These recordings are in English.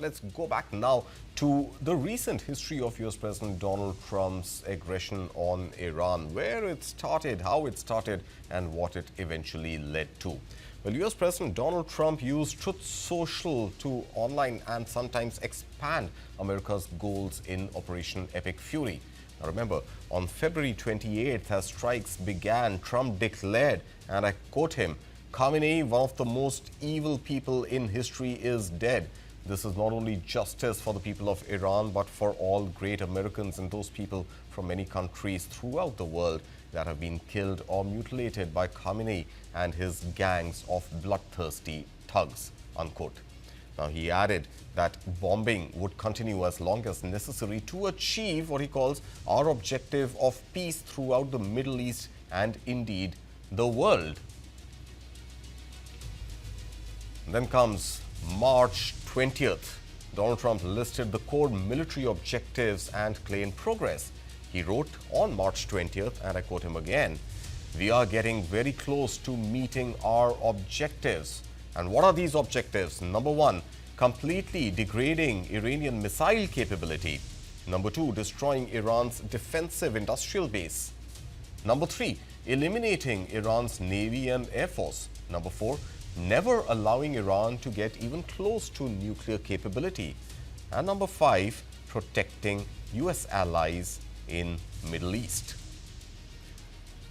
Let's go back now to the recent history of US President Donald Trump's aggression on Iran, where it started, how it started, and what it eventually led to. Well, US President Donald Trump used Truth Social to online and sometimes expand America's goals in Operation Epic Fury. Now remember, on February 28th, as strikes began, Trump declared, and I quote him, "Khamenei, one of the most evil people in history, is dead. This is not only justice for the people of Iran, but for all great Americans and those people from many countries throughout the world that have been killed or mutilated by Khamenei and his gangs of bloodthirsty thugs," unquote. Now, he added that bombing would continue as long as necessary to achieve what he calls our objective of peace throughout the Middle East and indeed the world. Then comes March 20th. Donald Trump listed the core military objectives and claimed progress. He wrote on March 20th, and I quote him again, "We are getting very close to meeting our objectives." And what are these objectives? Number one, completely degrading Iranian missile capability. Number two, destroying Iran's defensive industrial base. Number three, eliminating Iran's Navy and Air Force. Number four, never allowing Iran to get even close to nuclear capability. And number five, protecting US allies in Middle East.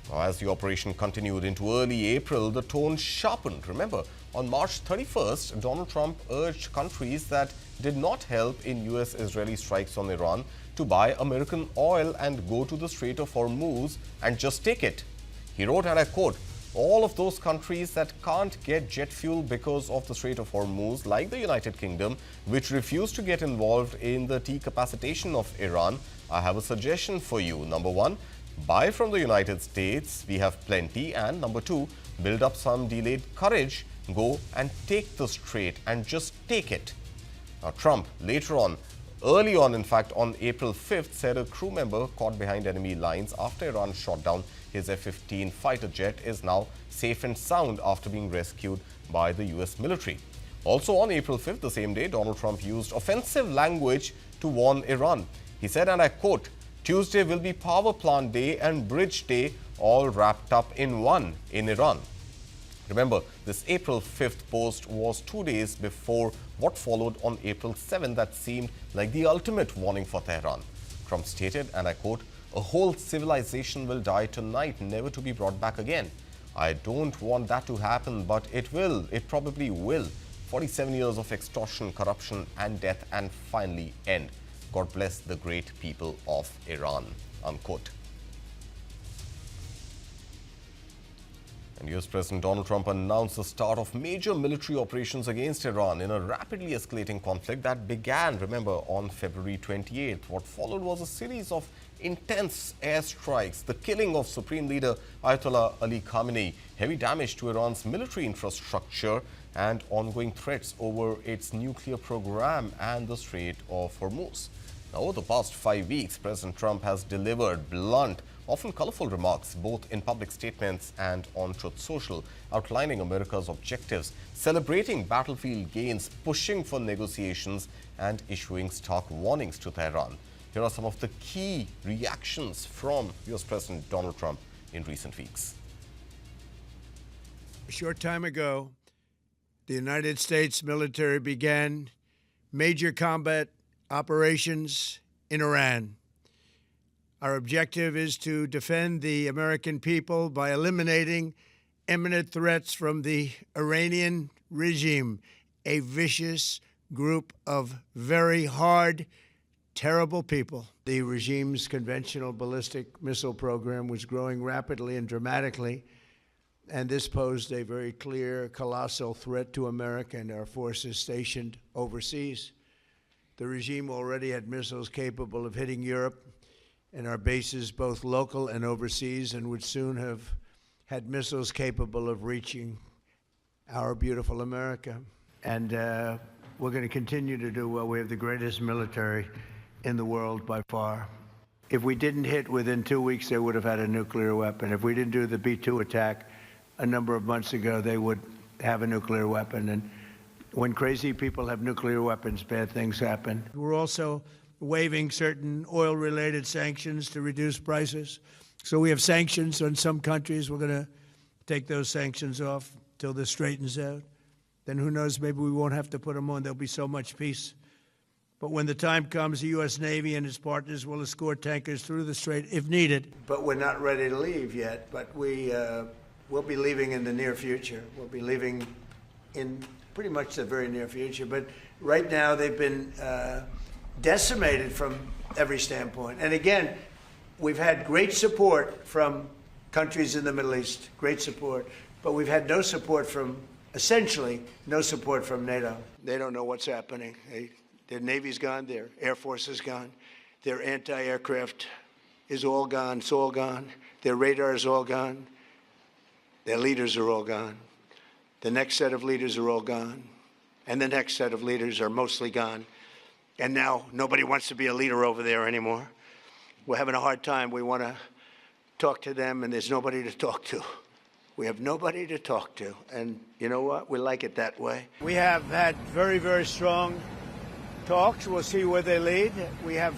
Now, as the operation continued into early April, the tone sharpened. Remember, on March 31st, Donald Trump urged countries that did not help in US-Israeli strikes on Iran to buy American oil and go to the Strait of Hormuz and just take it. He wrote, and I quote, "All of those countries that can't get jet fuel because of the Strait of Hormuz, like the United Kingdom, which refuse to get involved in the decapacitation of Iran, I have a suggestion for you. Number one, buy from the United States. We have plenty. And number two, build up some delayed courage. Go and take the strait and just take it." Now, Trump later on, early on, in fact, on April 5th, said a crew member caught behind enemy lines after Iran shot down his F-15 fighter jet is now safe and sound after being rescued by the US military. Also on April 5th, the same day, Donald Trump used offensive language to warn Iran. He said, and I quote, "Tuesday will be power plant day and bridge day all wrapped up in one in Iran." Remember, this April 5th post was 2 days before what followed on April 7th that seemed like the ultimate warning for Tehran. Trump stated, and I quote, "A whole civilization will die tonight, never to be brought back again. I don't want that to happen, but it will. It probably will. 47 years of extortion, corruption, and death, and finally end. God bless the great people of Iran," unquote. And US President Donald Trump announced the start of major military operations against Iran in a rapidly escalating conflict that began, remember, on February 28th. What followed was a series of intense airstrikes, the killing of Supreme Leader Ayatollah Ali Khamenei, heavy damage to Iran's military infrastructure, and ongoing threats over its nuclear program and the Strait of Hormuz. Now, over the past 5 weeks, President Trump has delivered blunt, often colorful remarks, both in public statements and on Truth Social, outlining America's objectives, celebrating battlefield gains, pushing for negotiations, and issuing stark warnings to Tehran. Here are some of the key reactions from US President Donald Trump in recent weeks. A short time ago, the United States military began major combat operations in Iran. Our objective is to defend the American people by eliminating imminent threats from the Iranian regime, a vicious group of very hard, terrible people. The regime's conventional ballistic missile program was growing rapidly and dramatically, and this posed a very clear, colossal threat to America and our forces stationed overseas. The regime already had missiles capable of hitting Europe and our bases, both local and overseas, and would soon have had missiles capable of reaching our beautiful America. And we're going to continue to do well. We have the greatest military in the world by far. If we didn't hit within 2 weeks, they would have had a nuclear weapon. If we didn't do the B-2 attack a number of months ago, they would have a nuclear weapon. And When crazy people have nuclear weapons, bad things happen. We're also waiving certain oil-related sanctions to reduce prices. So we have sanctions on some countries. We're going to take those sanctions off till this straightens out. Then who knows, maybe we won't have to put them on. There'll be so much peace. But when the time comes, the U.S. Navy and its partners will escort tankers through the strait if needed. But we're not ready to leave yet, but we'll be leaving in the near future. We'll be leaving in pretty much the very near future. But right now, they've been decimated from every standpoint. And again, we've had great support from countries in the Middle East, great support. But we've had no support from, essentially, no support from NATO. They don't know what's happening. Their Navy's gone, their Air Force is gone, their anti-aircraft is all gone, it's all gone, their radar is all gone, their leaders are all gone, the next set of leaders are all gone, and the next set of leaders are mostly gone, and now nobody wants to be a leader over there anymore. We're having a hard time. We want to talk to them, and there's nobody to talk to. We have nobody to talk to, and you know what? We like it that way. We have had very, very strong talks. We'll see where they lead. We have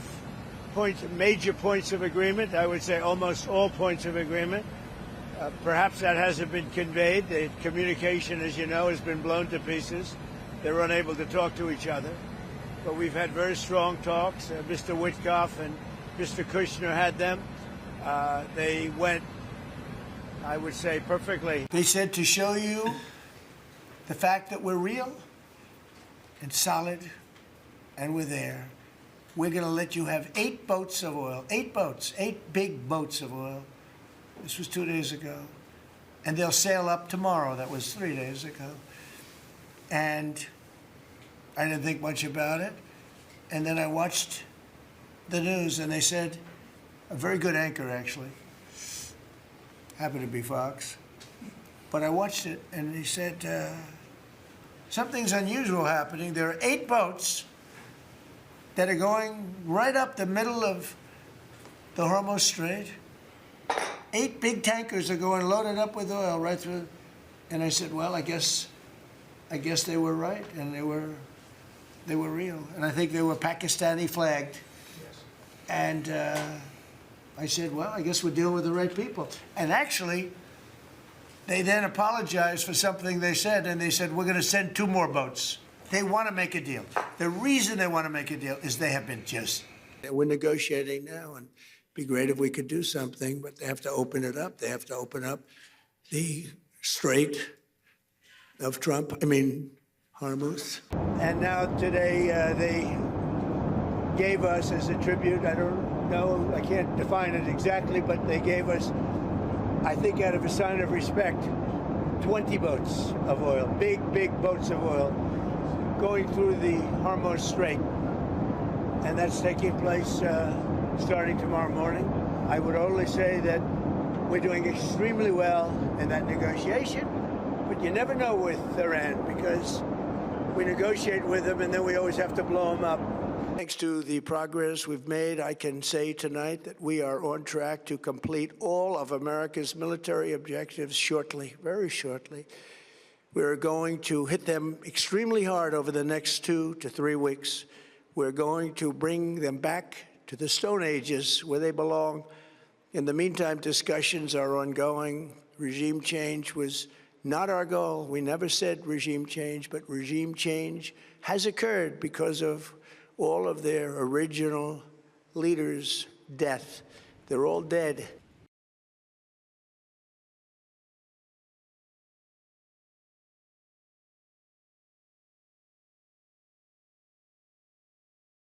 major points of agreement. I would say almost all points of agreement. Perhaps that hasn't been conveyed. The communication, as you know, has been blown to pieces. They're unable to talk to each other. But we've had very strong talks. Mr. Witkoff and Mr. Kushner had them. They went, I would say, perfectly. They said to show you the fact that we're real and solid, and we're there. We're going to let you have 8 boats of oil, 8 boats, 8 big boats of oil. This was 2 days ago. And they'll sail up tomorrow. That was 3 days ago. And I didn't think much about it. And then I watched the news, and they said, a very good anchor, actually. Happened to be Fox. But I watched it, and he said, something's unusual happening. There are 8 boats that are going right up the middle of the Hormuz Strait. 8 big tankers are going loaded up with oil right through. And I said, well, I guess they were right, and they were real. And I think they were Pakistani flagged. Yes. And I said, well, I guess we're dealing with the right people. And actually, they then apologized for something they said, and they said, we're going to send 2 more boats. They want to make a deal. The reason they want to make a deal is they have been just. We're negotiating now, and it'd be great if we could do something, but they have to open it up. They have to open up the strait of Hormuz. And now today they gave us as a tribute, I don't know, I can't define it exactly, but they gave us, I think out of a sign of respect, 20 boats of oil, big, big boats of oil, going through the Hormuz Strait. And that's taking place starting tomorrow morning. I would only say that we're doing extremely well in that negotiation, but you never know with Iran because we negotiate with them and then we always have to blow them up. Thanks to the progress we've made, I can say tonight that we are on track to complete all of America's military objectives shortly, very shortly. We're going to hit them extremely hard over the next 2 to 3 weeks. We're going to bring them back to the Stone Ages where they belong. In the meantime, discussions are ongoing. Regime change was not our goal. We never said regime change, but regime change has occurred because of all of their original leaders' death. They're all dead.